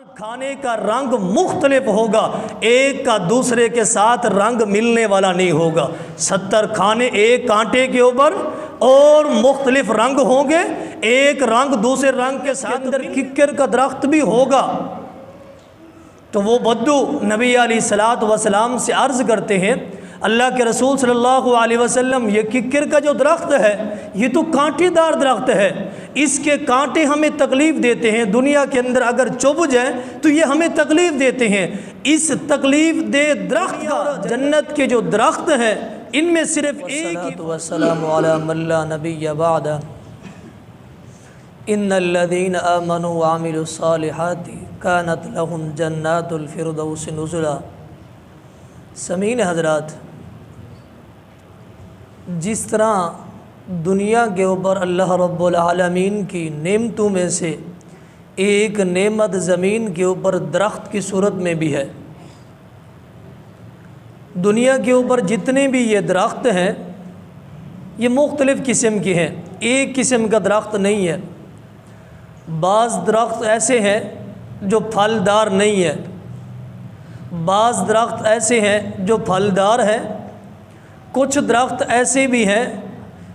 کھانے کا رنگ مختلف ہوگا، ایک کا دوسرے کے ساتھ رنگ ملنے والا نہیں ہوگا۔ 70 کھانے ایک کانٹے کے اوپر اور مختلف رنگ ہوں گے، ایک رنگ دوسرے رنگ کے ساتھ۔ اندر ککر کا درخت بھی ہوگا۔ تو وہ بدو نبی علیہ الصلوۃ والسلام سے عرض کرتے ہیں، اللہ کے رسول صلی اللہ علیہ وسلم، یہ ککر کا جو درخت ہے یہ تو کانٹے دار درخت ہے، اس کے کانٹے ہمیں تکلیف دیتے ہیں، دنیا کے اندر اگر چبھ جائیں تو یہ ہمیں تکلیف دیتے ہیں۔ اس تکلیف دہ درخت کا جنت کے جو درخت ہیں ان میں صرف ایک ہی۔ والسلام علی من لا نبی بعد ان الذین آمنوا وعملوا الصالحات کانت لهم جنات الفردوس نزلا۔ سامعین حضرات، جس طرح دنیا کے اوپر اللہ رب العالمین کی نعمتوں میں سے ایک نعمت زمین کے اوپر درخت کی صورت میں بھی ہے، دنیا کے اوپر جتنے بھی یہ درخت ہیں یہ مختلف قسم کے ہیں، ایک قسم کا درخت نہیں ہے۔ بعض درخت ایسے ہیں جو پھلدار نہیں ہے، بعض درخت ایسے ہیں جو پھلدار ہیں، کچھ درخت ایسے بھی ہیں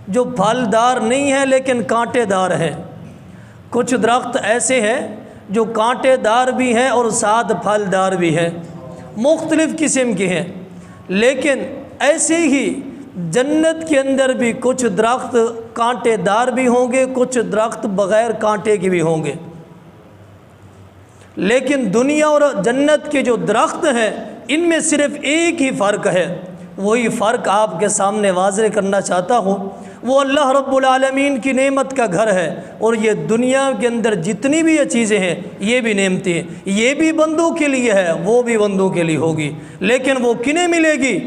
جو پھلدار نہیں ہیں لیکن کانٹے دار ہیں، کچھ درخت ایسے ہیں جو کانٹے دار بھی ہیں اور ساتھ پھلدار بھی ہیں، مختلف قسم کے ہیں۔ لیکن ایسے ہی جنت کے اندر بھی کچھ درخت کانٹے دار بھی ہوں گے، کچھ درخت بغیر کانٹے کے بھی ہوں گے۔ لیکن دنیا اور جنت کے جو درخت ہیں ان میں صرف ایک ہی فرق ہے، وہی فرق آپ کے سامنے واضح کرنا چاہتا ہوں۔ وہ اللہ رب العالمین کی نعمت کا گھر ہے، اور یہ دنیا کے اندر جتنی بھی یہ چیزیں ہیں یہ بھی نعمتیں ہیں، یہ بھی بندوں کے لیے ہے، وہ بھی بندوں کے لیے ہوگی، لیکن وہ کنہیں ملے گی؟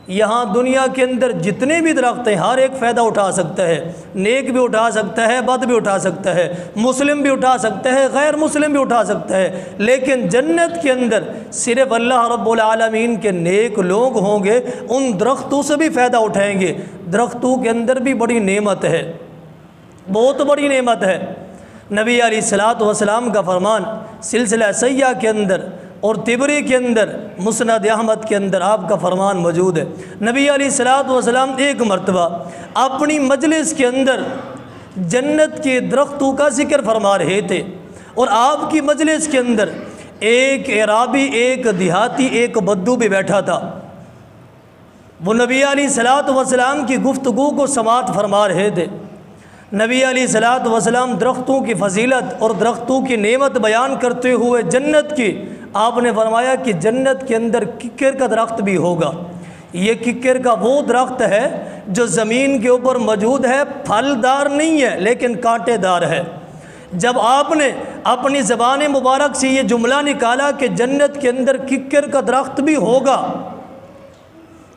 یہاں دنیا کے اندر جتنے بھی درخت ہیں ہر ایک فائدہ اٹھا سکتا ہے، نیک بھی اٹھا سکتا ہے، بد بھی اٹھا سکتا ہے، مسلم بھی اٹھا سکتا ہے، غیر مسلم بھی اٹھا سکتا ہے، لیکن جنت کے اندر صرف اللہ رب العالمین کے نیک لوگ ہوں گے، ان درختوں سے بھی فائدہ اٹھائیں گے۔ درختوں کے اندر بھی بڑی نعمت ہے، بہت بڑی نعمت ہے۔ نبی علیہ الصلوۃ والسلام کا فرمان سلسلہ صحیحہ کے اندر اور طبری کے اندر، مسند احمد کے اندر آپ کا فرمان موجود ہے۔ نبی علیہ الصلوۃ والسلام ایک مرتبہ اپنی مجلس کے اندر جنت کے درختوں کا ذکر فرما رہے تھے، اور آپ کی مجلس کے اندر ایک اعرابی، ایک دیہاتی، ایک بدو بھی بیٹھا تھا۔ وہ نبی علیہ الصلوۃ والسلام کی گفتگو کو سماعت فرما رہے تھے۔ نبی علیہ الصلوۃ والسلام درختوں کی فضیلت اور درختوں کی نعمت بیان کرتے ہوئے جنت کی، آپ نے فرمایا کہ جنت کے اندر ککر کا درخت بھی ہوگا۔ یہ ککر کا وہ درخت ہے جو زمین کے اوپر موجود ہے، پھلدار نہیں ہے لیکن کانٹے دار ہے۔ جب آپ نے اپنی زبان مبارک سے یہ جملہ نکالا کہ جنت کے اندر ککر کا درخت بھی ہوگا،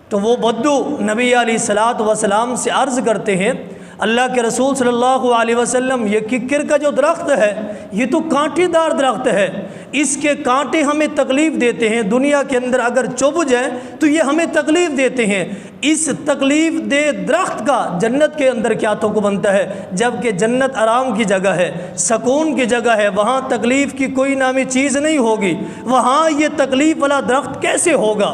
تو وہ بدو نبی علیہ الصلوۃ والسلام سے عرض کرتے ہیں، اللہ کے رسول صلی اللہ علیہ وسلم، یہ ککر کا جو درخت ہے یہ تو کانٹے دار درخت ہے، اس کے کانٹے ہمیں تکلیف دیتے ہیں، دنیا کے اندر اگر چبھ جائیں تو یہ ہمیں تکلیف دیتے ہیں۔ اس تکلیف دہ درخت کا جنت کے اندر کیا تو بنتا ہے، جب کہ جنت آرام کی جگہ ہے، سکون کی جگہ ہے، وہاں تکلیف کی کوئی نامی چیز نہیں ہوگی، وہاں یہ تکلیف والا درخت کیسے ہوگا؟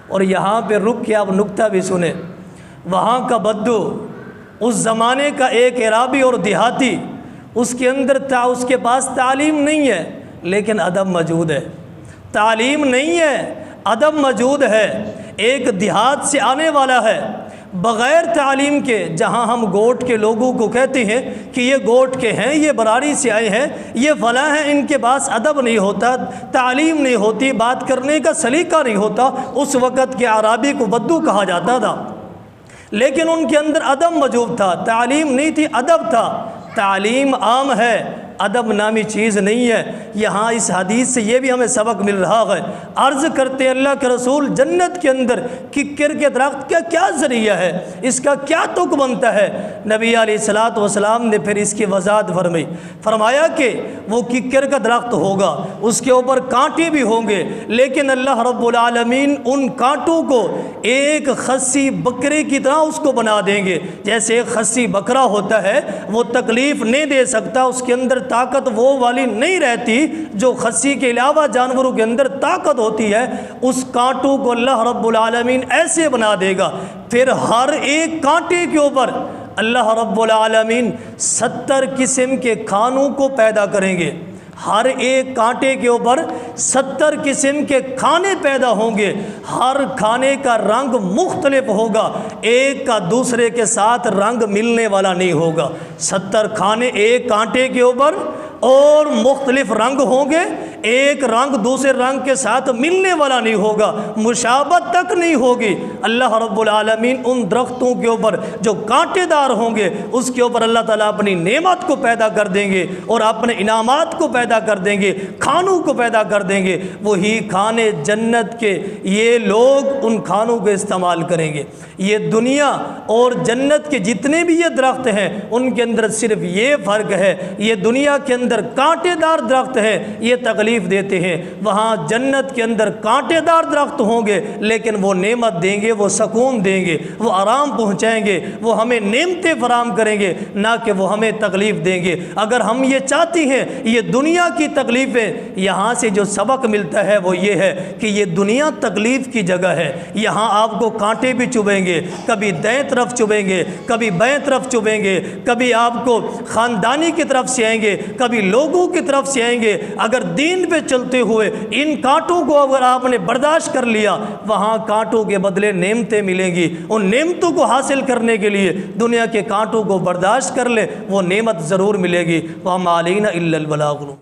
اور یہاں پہ رک کے آپ نکتہ بھی سنیں، وہاں کا بدو، اس زمانے کا ایک عرابی اور دیہاتی، اس کے اندر اس کے پاس تعلیم نہیں ہے لیکن ادب موجود ہے، تعلیم نہیں ہے ادب موجود ہے، ایک دیہات سے آنے والا ہے بغیر تعلیم کے، جہاں ہم گوٹ کے لوگوں کو کہتے ہیں کہ یہ گوٹ کے ہیں، یہ براری سے آئے ہیں، یہ فلاں ہیں، ان کے پاس ادب نہیں ہوتا، تعلیم نہیں ہوتی، بات کرنے کا سلیقہ نہیں ہوتا، اس وقت کے عرابی کو بدو کہا جاتا تھا، لیکن ان کے اندر ادب موجود تھا، تعلیم نہیں تھی، ادب تھا۔ تعلیم عام ہے، ادب نامی چیز نہیں ہے۔ یہاں اس حدیث سے یہ بھی ہمیں سبق مل رہا ہے۔ عرض کرتے ہیں اللہ کے رسول، جنت کے اندر ککر کے درخت کا کیا ذریعہ ہے، اس کا کیا تک بنتا ہے؟ نبی علیہ الصلوۃ والسلام نے پھر اس کی وضاحت فرمائی، فرمایا کہ وہ ککر کا درخت ہوگا، اس کے اوپر کانٹے بھی ہوں گے، لیکن اللہ رب العالمین ان کانٹوں کو ایک خصی بکرے کی طرح اس کو بنا دیں گے۔ جیسے ایک خصی بکرا ہوتا ہے وہ تکلیف نہیں دے سکتا، اس کے اندر طاقت وہ والی نہیں رہتی جو خصی کے علاوہ جانوروں کے اندر طاقت ہوتی ہے، اس کانٹوں کو اللہ رب العالمین ایسے بنا دے گا، پھر ہر ایک کانٹے کے اوپر اللہ رب العالمین 70 قسم کے کھانوں کو پیدا کریں گے۔ ہر ایک کانٹے کے اوپر 70 قسم کے کھانے پیدا ہوں گے، ہر کھانے کا رنگ مختلف ہوگا، ایک کا دوسرے کے ساتھ رنگ ملنے والا نہیں ہوگا۔ 70 کھانے ایک کانٹے کے اوپر اور مختلف رنگ ہوں گے، ایک رنگ دوسرے رنگ کے ساتھ ملنے والا نہیں ہوگا، مشابہت تک نہیں ہوگی۔ اللہ رب العالمین ان درختوں کے اوپر جو کانٹے دار ہوں گے اس کے اوپر اللہ تعالیٰ اپنی نعمت کو پیدا کر دیں گے اور اپنے انعامات کو پیدا کر دیں گے، کھانوں کو پیدا کر دیں گے۔ وہی کھانے جنت کے، یہ لوگ ان کھانوں کو استعمال کریں گے۔ یہ دنیا اور جنت کے جتنے بھی یہ درخت ہیں ان کے اندر صرف یہ فرق ہے، یہ دنیا کے اندر کانٹے دار درخت ہے، یہ تکلیف دیتے ہیں، وہاں جنت کے اندر کانٹے دار درخت ہوں گے لیکن وہ نعمت دیں گے، وہ سکون دیں گے، وہ آرام پہنچائیں گے، وہ ہمیں نعمتیں فراہم کریں گے، نہ کہ وہ ہمیں تکلیف دیں گے۔ اگر ہم یہ چاہتی ہیں یہ دنیا کی تکلیفیں، یہاں سے جو سبق ملتا ہے وہ یہ ہے کہ یہ دنیا تکلیف کی جگہ ہے، یہاں آپ کو کانٹے بھی چبھیں گے، کبھی دائیں طرف چبھیں گے، کبھی بائیں طرف چبھیں گے، کبھی آپ کو خاندانی کی طرف سے آئیں گے، کبھی لوگوں کی طرف سے آئیں گے۔ اگر دین پہ چلتے ہوئے ان کانٹوں کو اگر آپ نے برداشت کر لیا، وہاں کانٹوں کے بدلے نعمتیں ملیں گی۔ ان نعمتوں کو حاصل کرنے کے لیے دنیا کے کانٹوں کو برداشت کر لے، وہ نعمت ضرور ملے گی۔ وَمَا عَلَيْنَا إِلَّا الْبَلَاغُ۔